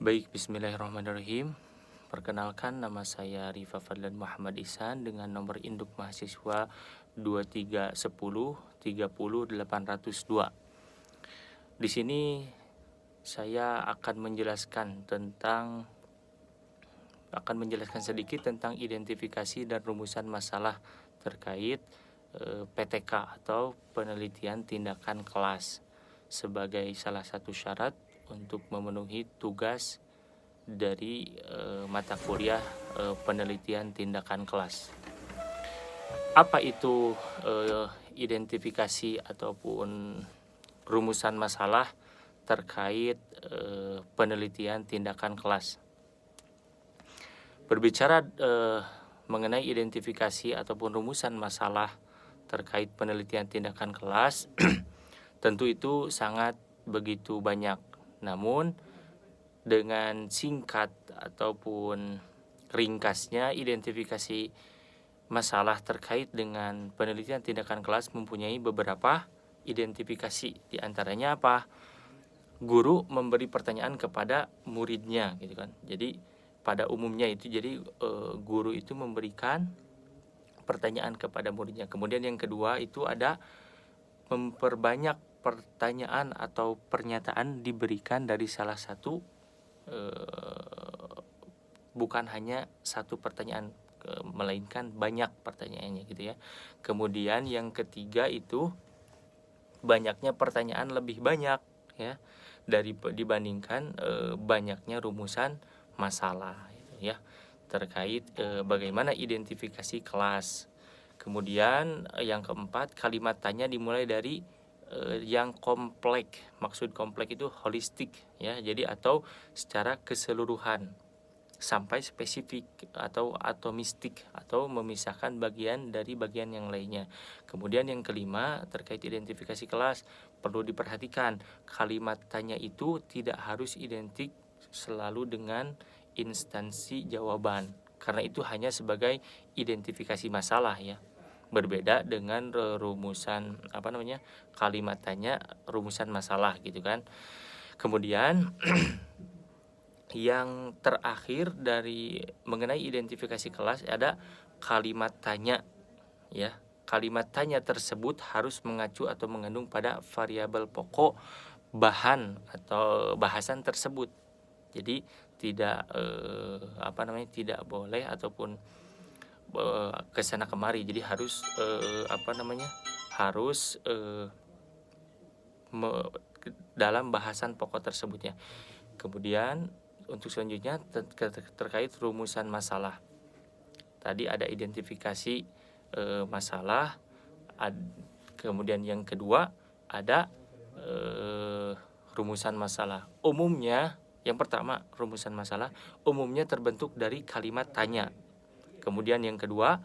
Baik, bismillahirrahmanirrahim. Perkenalkan, nama saya Rifa Fadlan Muhammad Ihsan dengan nomor induk mahasiswa 2310 30 802. Di sini saya akan menjelaskan sedikit tentang identifikasi dan rumusan masalah terkait PTK atau penelitian tindakan kelas sebagai salah satu syarat untuk memenuhi tugas dari mata kuliah penelitian tindakan kelas. Apa itu identifikasi ataupun rumusan masalah terkait penelitian tindakan kelas? Berbicara mengenai identifikasi ataupun rumusan masalah terkait penelitian tindakan kelas, tentu itu sangat begitu banyak. Namun dengan singkat ataupun ringkasnya, identifikasi masalah terkait dengan penelitian tindakan kelas mempunyai beberapa identifikasi. Di antaranya apa? Guru memberi pertanyaan kepada muridnya, gitu kan. Jadi pada umumnya itu guru itu memberikan pertanyaan kepada muridnya. Kemudian yang kedua itu ada memperbanyak pertanyaan atau pernyataan diberikan dari salah satu, bukan hanya satu pertanyaan, melainkan banyak pertanyaannya gitu ya. Kemudian yang ketiga itu banyaknya pertanyaan lebih banyak ya dibandingkan banyaknya rumusan masalah gitu ya, terkait bagaimana identifikasi kelas. Kemudian yang keempat, kalimat tanya dimulai dari yang kompleks. Maksud kompleks itu holistik ya, jadi atau secara keseluruhan sampai spesifik atau atomistik atau memisahkan bagian dari bagian yang lainnya. Kemudian yang kelima, terkait identifikasi kelas, perlu diperhatikan kalimat tanya itu tidak harus identik selalu dengan instansi jawaban, karena itu hanya sebagai identifikasi masalah ya. Berbeda dengan rumusan kalimat tanya rumusan masalah gitu kan. Kemudian yang terakhir dari mengenai identifikasi kelas ada kalimat tanya ya. Kalimat tanya tersebut harus mengacu atau mengandung pada variabel pokok bahan atau bahasan tersebut. Jadi tidak tidak boleh ataupun kesana kemari. Jadi harus harus dalam bahasan pokok tersebutnya. Kemudian untuk selanjutnya terkait rumusan masalah. Tadi ada identifikasi masalah. Kemudian yang kedua ada rumusan masalah. Umumnya yang pertama, rumusan masalah umumnya terbentuk dari kalimat tanya. Kemudian yang kedua,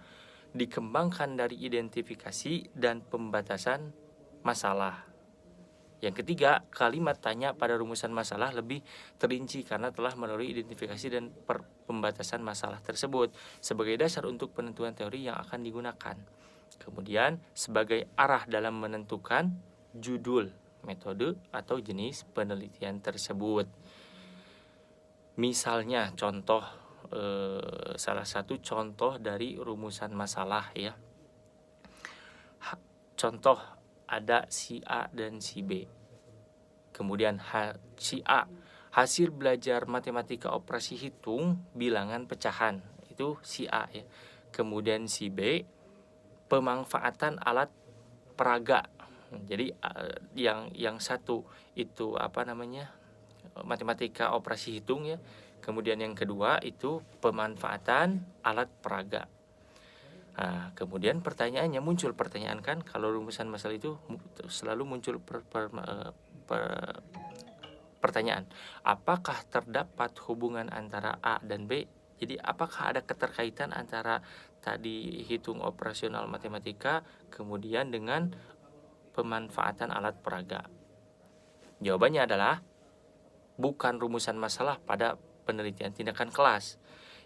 dikembangkan dari identifikasi dan pembatasan masalah. Yang ketiga, kalimat tanya pada rumusan masalah lebih terinci karena telah melalui identifikasi dan pembatasan masalah tersebut sebagai dasar untuk penentuan teori yang akan digunakan. Kemudian sebagai arah dalam menentukan judul, metode, atau jenis penelitian tersebut. Misalnya contoh, salah satu contoh dari rumusan masalah ya. Contoh, ada si A dan si B. Kemudian si A, hasil belajar matematika operasi hitung bilangan pecahan, itu si A ya. Kemudian si B, pemanfaatan alat peraga. Jadi yang satu itu matematika operasi hitung ya. Kemudian yang kedua itu pemanfaatan alat peraga. Nah, kemudian pertanyaannya muncul pertanyaan kan, kalau rumusan masalah itu selalu muncul pertanyaan, apakah terdapat hubungan antara A dan B? Jadi apakah ada keterkaitan antara tadi hitung operasional matematika kemudian dengan pemanfaatan alat peraga? Jawabannya adalah bukan rumusan masalah pada penelitian tindakan kelas.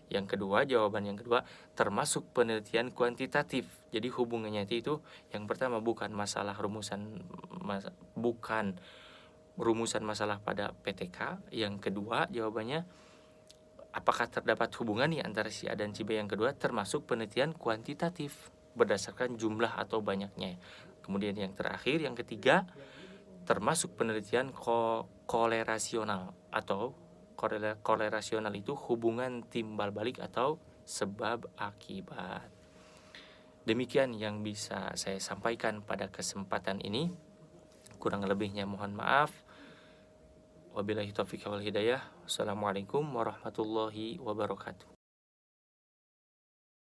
Yang kedua, jawaban yang kedua termasuk penelitian kuantitatif. Jadi hubungannya itu yang pertama bukan masalah rumusan bukan rumusan masalah pada PTK. Yang kedua jawabannya, apakah terdapat hubungan nih antara si A dan si B. Yang kedua termasuk penelitian kuantitatif berdasarkan jumlah atau banyaknya. Kemudian yang terakhir, yang ketiga, termasuk penelitian korelasional atau korelasional itu hubungan timbal balik atau sebab akibat. Demikian yang bisa saya sampaikan pada kesempatan ini. Kurang lebihnya mohon maaf. Wabillahi taufiq wal hidayah. Wassalamualaikum warahmatullahi wabarakatuh.